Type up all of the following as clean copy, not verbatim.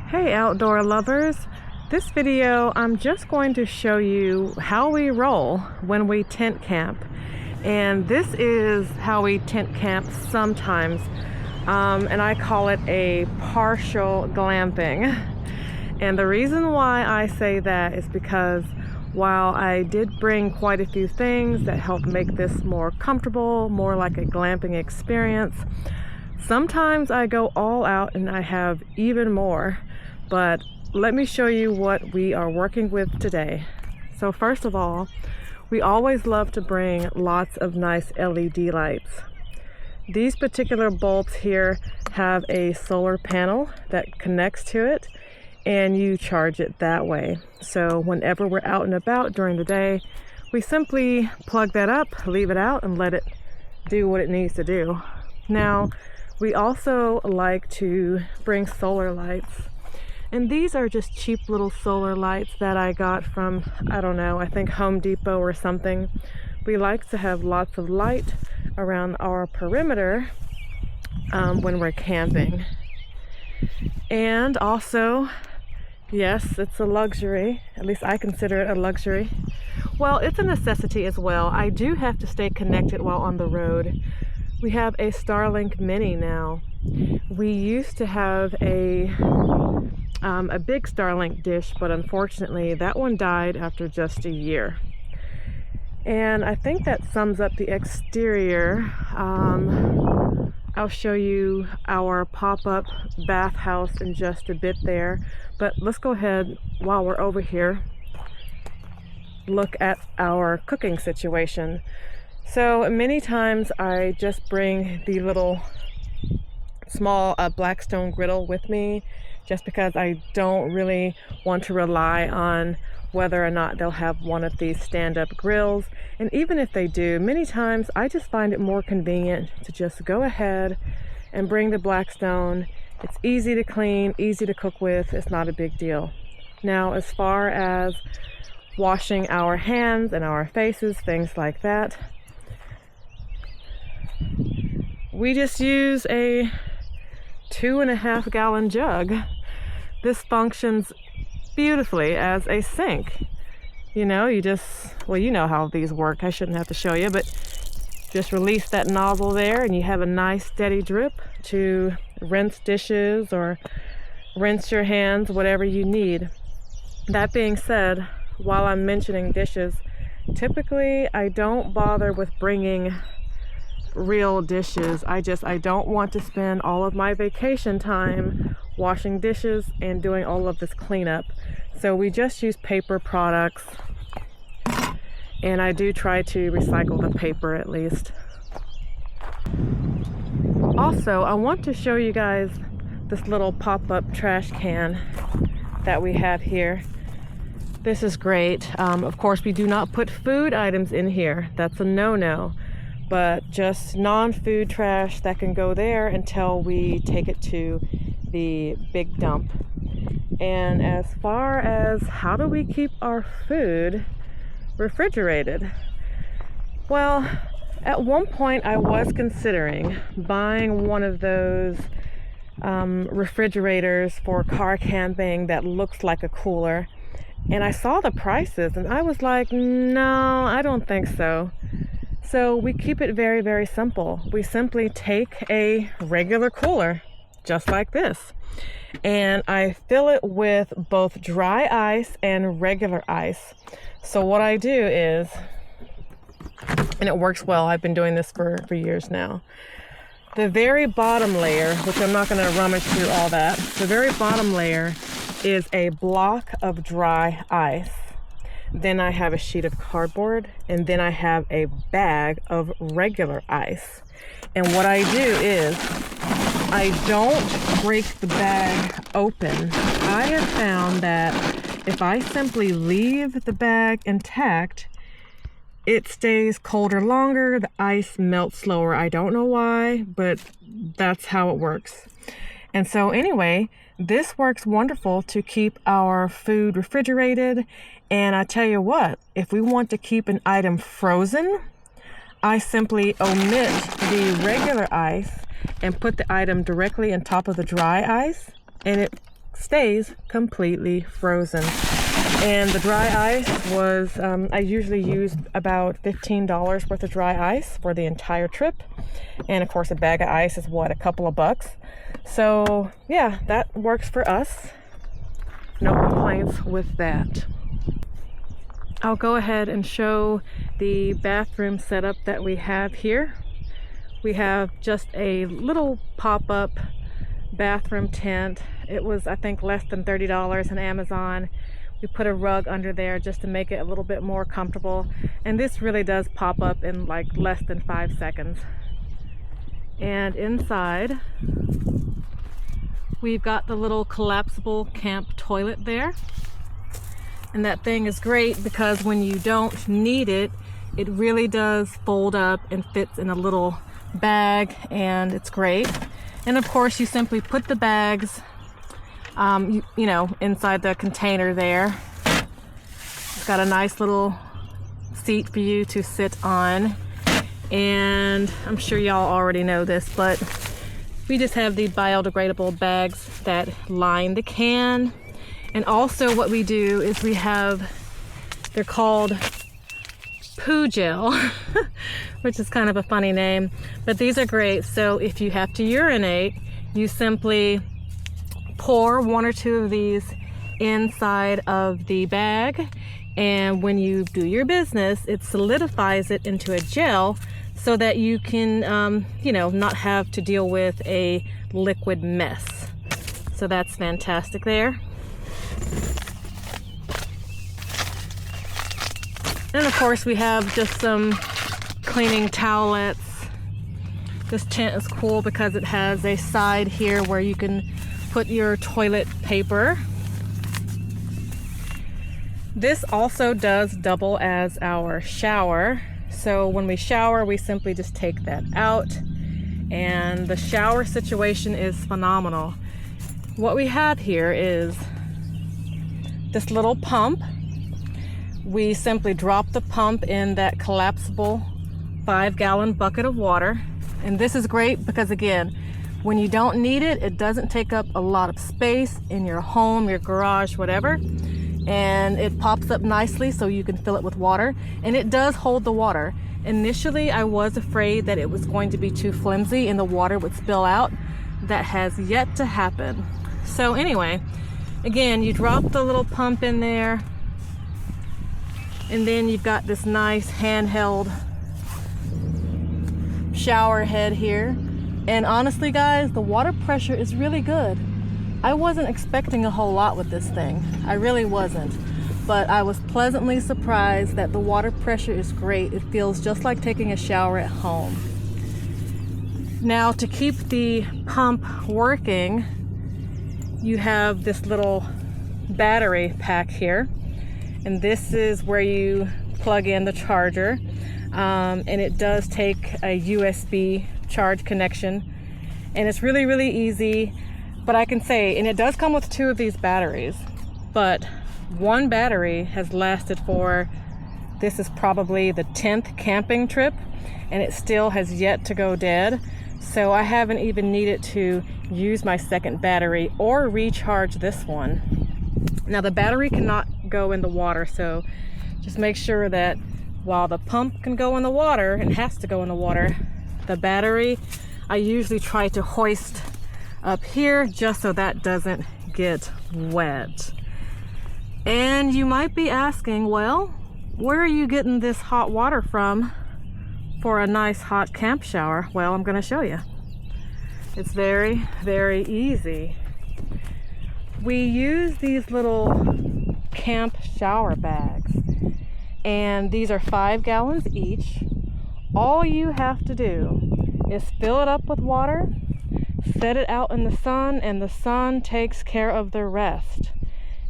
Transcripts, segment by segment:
Hey outdoor lovers, this video I'm just going to show you how we roll when we tent camp. And this is how we tent camp sometimes, and I call it a partial glamping. And the reason why I say that is because while I did bring quite a few things that help make this more comfortable, more like a glamping experience, sometimes I go all out and I have even more. But let me show you what we are working with today. So first of all, we always love to bring lots of nice LED lights. These particular bulbs here have a solar panel that connects to it, and you charge it that way. So whenever we're out and about during the day, we simply plug that up, leave it out, and let it do what it needs to do. Now, we also like to bring solar lights. And these are just cheap little solar lights that I got from, I don't know, I think Home Depot or something. We like to have lots of light around our perimeter when we're camping. And also, yes, it's a luxury. At least I consider it a luxury. Well, it's a necessity as well. I do have to stay connected while on the road. We have a Starlink Mini now. We used to have a big Starlink dish, but unfortunately that one died after just a year. And I think that sums up the exterior. I'll show you our pop-up bathhouse in just a bit there, but let's go ahead, while we're over here, look at our cooking situation. So many times I just bring the little small Blackstone griddle with me, just because I don't really want to rely on whether or not they'll have one of these stand-up grills. And even if they do, many times I just find it more convenient to just go ahead and bring the Blackstone. It's easy to clean, easy to cook with, it's not a big deal. Now, as far as washing our hands and our faces, things like that, we just use a 2.5 gallon jug. This functions beautifully as a sink. You know, you know how these work. I shouldn't have to show you, but just release that nozzle there and you have a nice steady drip to rinse dishes or rinse your hands, whatever you need. That being said, while I'm mentioning dishes, typically I don't bother with bringing real dishes. I don't want to spend all of my vacation time washing dishes and doing all of this cleanup. So we just use paper products, and I do try to recycle the paper at least. Also, I want to show you guys this little pop-up trash can that we have here. This is great. Of course, we do not put food items in here. That's a no-no. But just non-food trash that can go there until we take it to the big dump. And as far as how do we keep our food refrigerated? Well, at one point I was considering buying one of those refrigerators for car camping that looks like a cooler. And I saw the prices and I was like, no, I don't think so. So we keep it very, very simple. We simply take a regular cooler, just like this, and I fill it with both dry ice and regular ice. So what I do is, and it works well, I've been doing this for years now, the very bottom layer, which I'm not going to rummage through all that, the very bottom layer is a block of dry ice. Then I have a sheet of cardboard, and then I have a bag of regular ice. And what I do is I don't break the bag open. I have found that if I simply leave the bag intact, it stays colder longer, the ice melts slower. I don't know why, but that's how it works. And so anyway, this works wonderful to keep our food refrigerated. And I tell you what, if we want to keep an item frozen, I simply omit the regular ice and put the item directly on top of the dry ice, and it stays completely frozen. And the dry ice was, I usually use about $15 worth of dry ice for the entire trip. And of course a bag of ice is what, a couple of bucks. So yeah, that works for us. No complaints with that. I'll go ahead and show the bathroom setup that we have here. We have just a little pop-up bathroom tent. It was, I think, less than $30 on Amazon. We put a rug under there just to make it a little bit more comfortable. And this really does pop up in like less than 5 seconds. And inside, we've got the little collapsible camp toilet there. And that thing is great because when you don't need it, it really does fold up and fits in a little bag, and it's great. And of course, you simply put the bags, you know, inside the container there. It's got a nice little seat for you to sit on. And I'm sure y'all already know this, but we just have the biodegradable bags that line the can. And also what we do is we have, they're called poo gel, which is kind of a funny name, but these are great. So if you have to urinate, you simply pour 1 or 2 of these inside of the bag. And when you do your business, it solidifies it into a gel so that you can, you know, not have to deal with a liquid mess. So that's fantastic there. And of course we have just some cleaning towelettes. This tent is cool because it has a side here where you can put your toilet paper. This also does double as our shower. So when we shower, we simply just take that out. And the shower situation is phenomenal. What we have here is this little pump. We simply drop the pump in that collapsible 5-gallon bucket of water. And this is great because, again, when you don't need it, it doesn't take up a lot of space in your home, your garage, whatever. And it pops up nicely so you can fill it with water. And it does hold the water. Initially, I was afraid that it was going to be too flimsy and the water would spill out. That has yet to happen. So anyway, again, you drop the little pump in there. And then you've got this nice handheld shower head here. And honestly, guys, the water pressure is really good. I wasn't expecting a whole lot with this thing. I really wasn't. But I was pleasantly surprised that the water pressure is great. It feels just like taking a shower at home. Now, to keep the pump working, you have this little battery pack here. And this is where you plug in the charger. And it does take a USB charge connection. And it's really, really easy. But I can say, and it does come with 2 of these batteries. But one battery has lasted for, this is probably the 10th camping trip. And it still has yet to go dead. So I haven't even needed to use my second battery or recharge this one. Now the battery cannot go in the water, so just make sure that while the pump can go in the water and has to go in the water, the battery I usually try to hoist up here just so that doesn't get wet. And you might be asking, well, where are you getting this hot water from for a nice hot camp shower? Well, I'm going to show you. It's very, very easy. We use these little camp shower bags, and these are 5 gallons each. All you have to do is fill it up with water, set it out in the sun, and the sun takes care of the rest.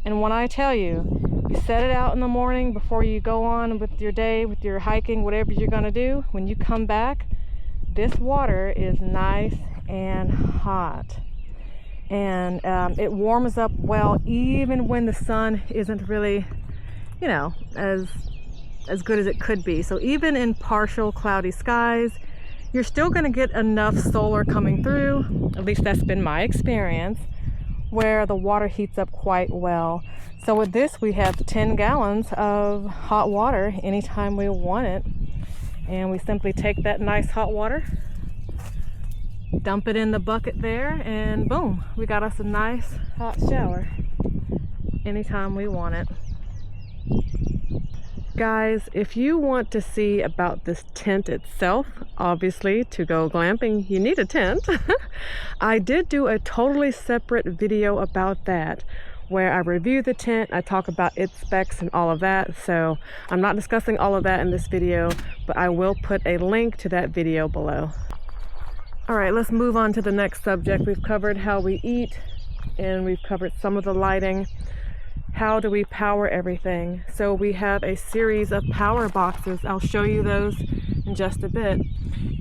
And when I tell you, you set it out in the morning before you go on with your day, with your hiking, whatever you're gonna do, when you come back, this water is nice and hot. And it warms up well even when the sun isn't really, you know, as good as it could be. So even in partial cloudy skies, you're still going to get enough solar coming through. At least that's been my experience, where the water heats up quite well. So with this, we have 10 gallons of hot water anytime we want it. And we simply take that nice hot water, dump it in the bucket there, and boom, we got us a nice hot shower anytime we want it. Guys, if you want to see about this tent itself, obviously to go glamping you need a tent. I did do a totally separate video about that where I review the tent, I talk about its specs and all of that. So I'm not discussing all of that in this video, but I will put a link to that video below. All right, let's move on to the next subject. We've covered how we eat and we've covered some of the lighting. How do we power everything? So we have a series of power boxes. I'll show you those in just a bit.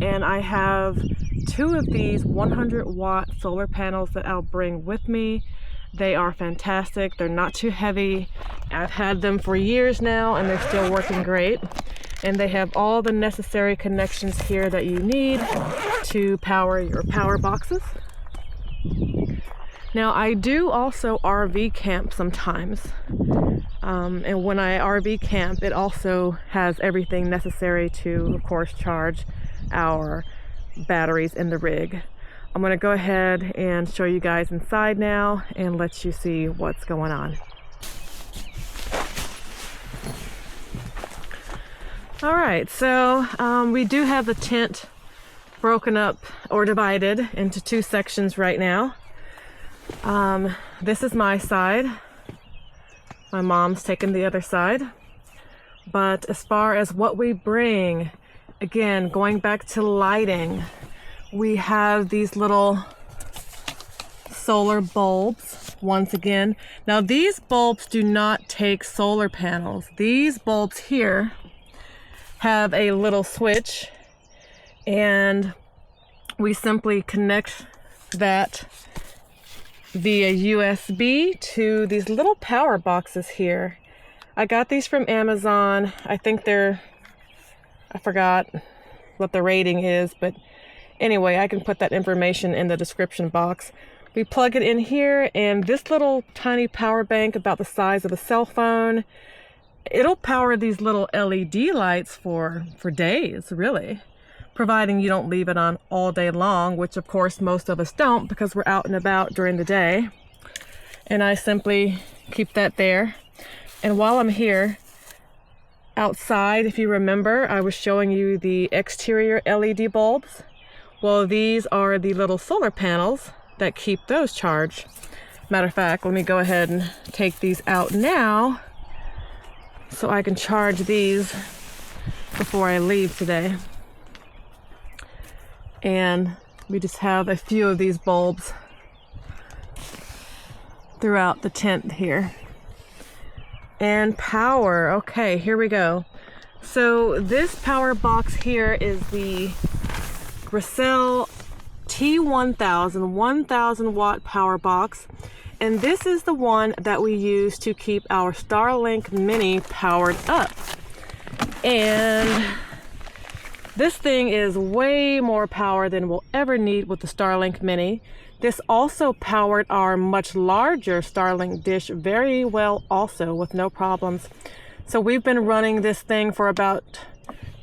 And I have 2 of these 100-watt solar panels that I'll bring with me. They are fantastic. They're not too heavy. I've had them for years now and they're still working great. And they have all the necessary connections here that you need to power your power boxes. Now, I do also RV camp sometimes, and when I RV camp, it also has everything necessary to, of course, charge our batteries in the rig. I'm going to go ahead and show you guys inside now and let you see what's going on. All right, so we do have the tent broken up or divided into 2 sections right now. This is my side. My mom's taking the other side. But as far as what we bring, again, going back to lighting, we have these little solar bulbs once again. Now these bulbs do not take solar panels. These bulbs here have a little switch and we simply connect that via USB to these little power boxes here. I got these from Amazon. I think I forgot what the rating is, but anyway, I can put that information in the description box. We plug it in here and this little tiny power bank about the size of a cell phone, it'll power these little LED lights for days, really. Providing you don't leave it on all day long, which of course most of us don't because we're out and about during the day. And I simply keep that there. And while I'm here, outside, if you remember, I was showing you the exterior LED bulbs. Well, these are the little solar panels that keep those charged. Matter of fact, let me go ahead and take these out now so I can charge these before I leave today. And we just have a few of these bulbs throughout the tent here. And power, okay, here we go. So this power box here is the Gracell T1000 1000 watt power box. And this is the one that we use to keep our Starlink Mini powered up. And this thing is way more power than we'll ever need with the Starlink Mini. This also powered our much larger Starlink dish very well also with no problems. So we've been running this thing for about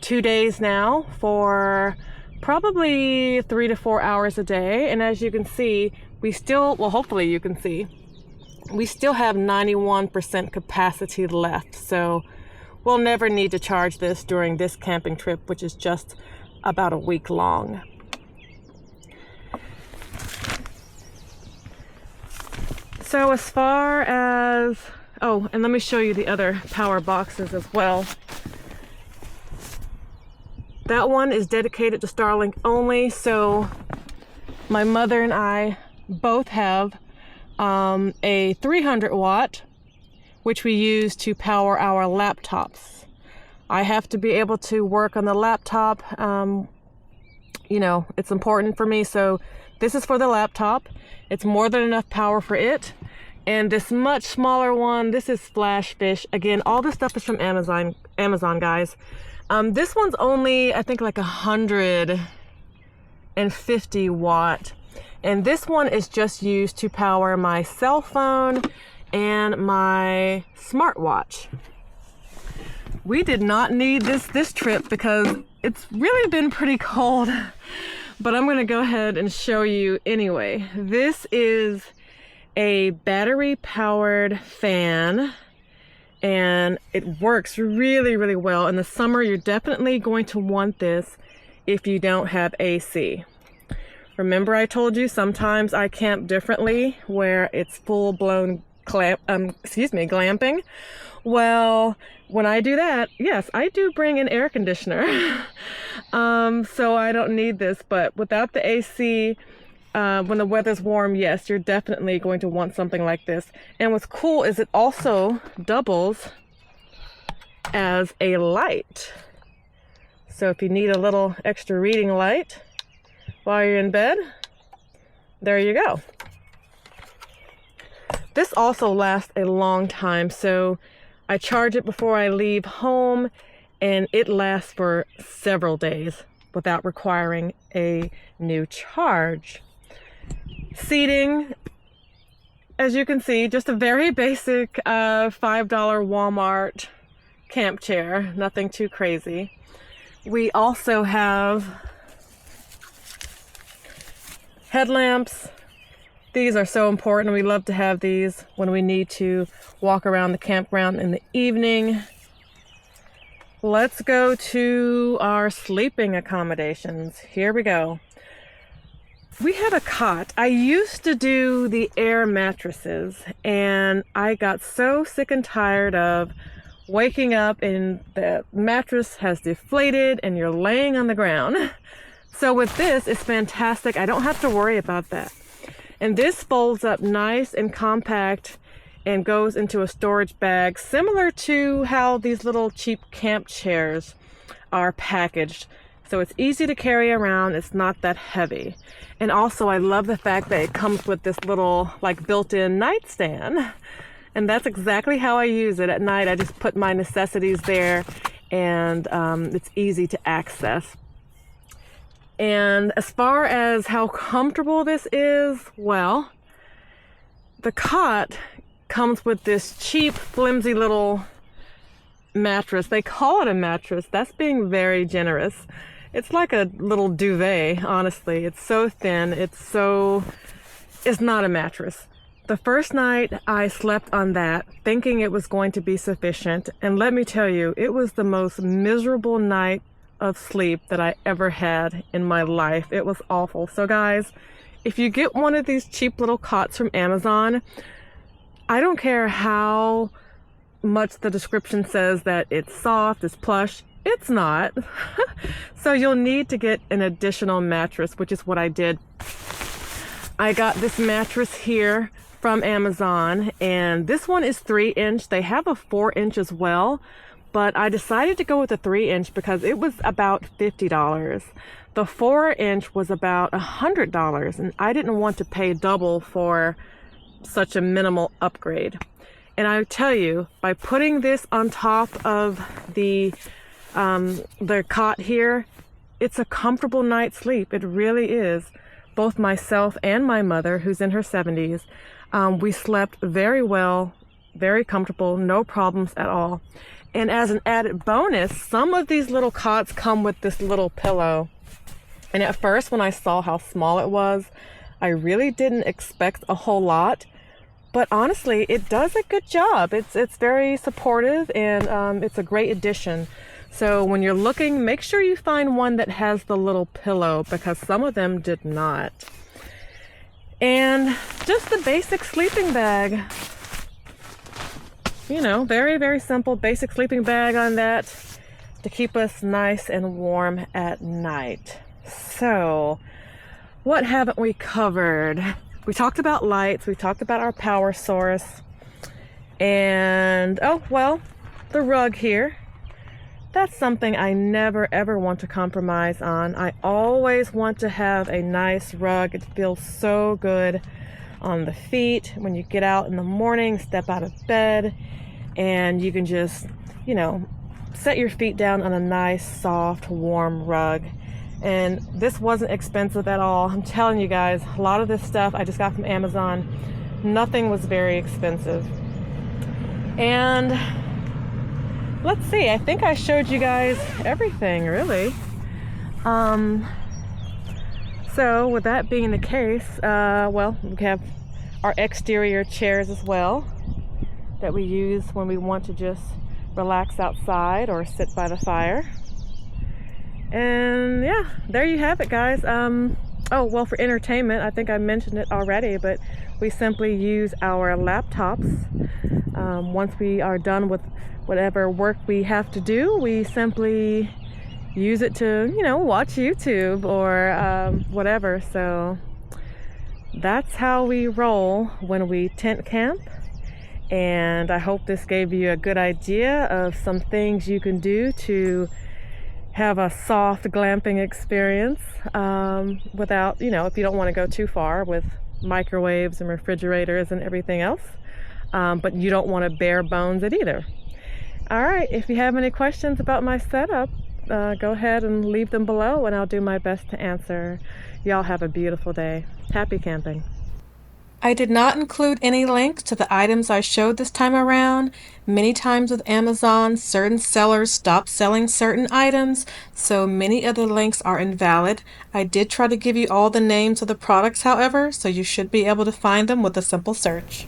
2 days now for probably 3 to 4 hours a day. And as you can see, we still, well, hopefully you can see, we still have 91% capacity left. So we'll never need to charge this during this camping trip, which is just about a week long. So as far as, oh, and let me show you the other power boxes as well. That one is dedicated to Starlink only, so my mother and I both have a 300 watt, which we use to power our laptops. I have to be able to work on the laptop. You know, it's important for me, so this is for the laptop. It's more than enough power for it. And this much smaller one, this is Flash Fish. Again, all this stuff is from Amazon, guys. This one's only, I think, like 150 watt. And this one is just used to power my cell phone and my smartwatch. We did not need this trip because it's really been pretty cold, but I'm gonna go ahead and show you anyway. This is a battery powered fan, and it works really, really well. In the summer, you're definitely going to want this if you don't have AC. Remember I told you sometimes I camp differently where it's full-blown glamping? Well, when I do that, yes, I do bring an air conditioner. So I don't need this, but without the AC, when the weather's warm, yes, you're definitely going to want something like this. And what's cool is it also doubles as a light. So if you need a little extra reading light while you're in bed, there you go. This also lasts a long time, so I charge it before I leave home, and it lasts for several days without requiring a new charge. Seating, as you can see, just a very basic $5 Walmart camp chair, nothing too crazy. We also have headlamps. These are so important. We love to have these when we need to walk around the campground in the evening. Let's go to our sleeping accommodations. Here we go. We have a cot. I used to do the air mattresses, and I got so sick and tired of waking up and the mattress has deflated and you're laying on the ground. So with this, it's fantastic. I don't have to worry about that. And this folds up nice and compact and goes into a storage bag, similar to how these little cheap camp chairs are packaged. So it's easy to carry around. It's not that heavy. And also I love the fact that it comes with this little like built-in nightstand. And that's exactly how I use it at night. I just put my necessities there, and it's easy to access. And as far as how comfortable this is, well, the cot comes with this cheap, flimsy little mattress. They call it a mattress. That's being very generous. It's like a little duvet, honestly. It's so thin. It's not a mattress. The first night I slept on that, thinking it was going to be sufficient. And let me tell you, it was the most miserable night of sleep that I ever had in my life. It was awful. So guys, if you get one of these cheap little cots from Amazon, I don't care how much the description says that it's soft, it's plush. It's not. So you'll need to get an additional mattress, which is what I did. I got this mattress here from Amazon, and this one is 3-inch. They have a 4-inch as well, but I decided to go with the 3-inch because it was about $50. The 4-inch was about $100, and I didn't want to pay double for such a minimal upgrade. And I tell you, by putting this on top of the cot here, it's a comfortable night's sleep. It really is. Both myself and my mother, who's in her 70s, we slept very well, very comfortable, no problems at all. And as an added bonus, some of these little cots come with this little pillow. And at first, when I saw how small it was, I really didn't expect a whole lot. But honestly, it does a good job. It's very supportive, and it's a great addition. So when you're looking, make sure you find one that has the little pillow, because some of them did not. And just the basic sleeping bag. You know, very, very simple basic sleeping bag on that to keep us nice and warm at night. So, what haven't we covered? We talked about lights, we talked about our power source, and, oh, well, the rug here. That's something I never ever want to compromise on. I always want to have a nice rug. It feels so good on the feet when you get out in the morning, step out of bed, and you can just, you know, set your feet down on a nice, soft, warm rug. And this wasn't expensive at all. I'm telling you guys, a lot of this stuff I just got from Amazon. Nothing was very expensive. And let's see, I think I showed you guys everything, really. So with that being the case, well, we have our exterior chairs as well that we use when we want to just relax outside or sit by the fire. And yeah, there you have it, guys. Oh, well, for entertainment, I think I mentioned it already, but we simply use our laptops. Once we are done with whatever work we have to do, we simply use it to, watch YouTube or whatever. So that's how we roll when we tent camp. And I hope this gave you a good idea of some things you can do to have a soft glamping experience without, if you don't want to go too far with microwaves and refrigerators and everything else, but you don't want to bare bones it either. All right, if you have any questions about my setup, go ahead and leave them below and I'll do my best to answer. Y'all have a beautiful day. Happy camping. I did not include any links to the items I showed this time around. Many times with Amazon, certain sellers stop selling certain items, so many of the links are invalid. I did try to give you all the names of the products, however, so you should be able to find them with a simple search.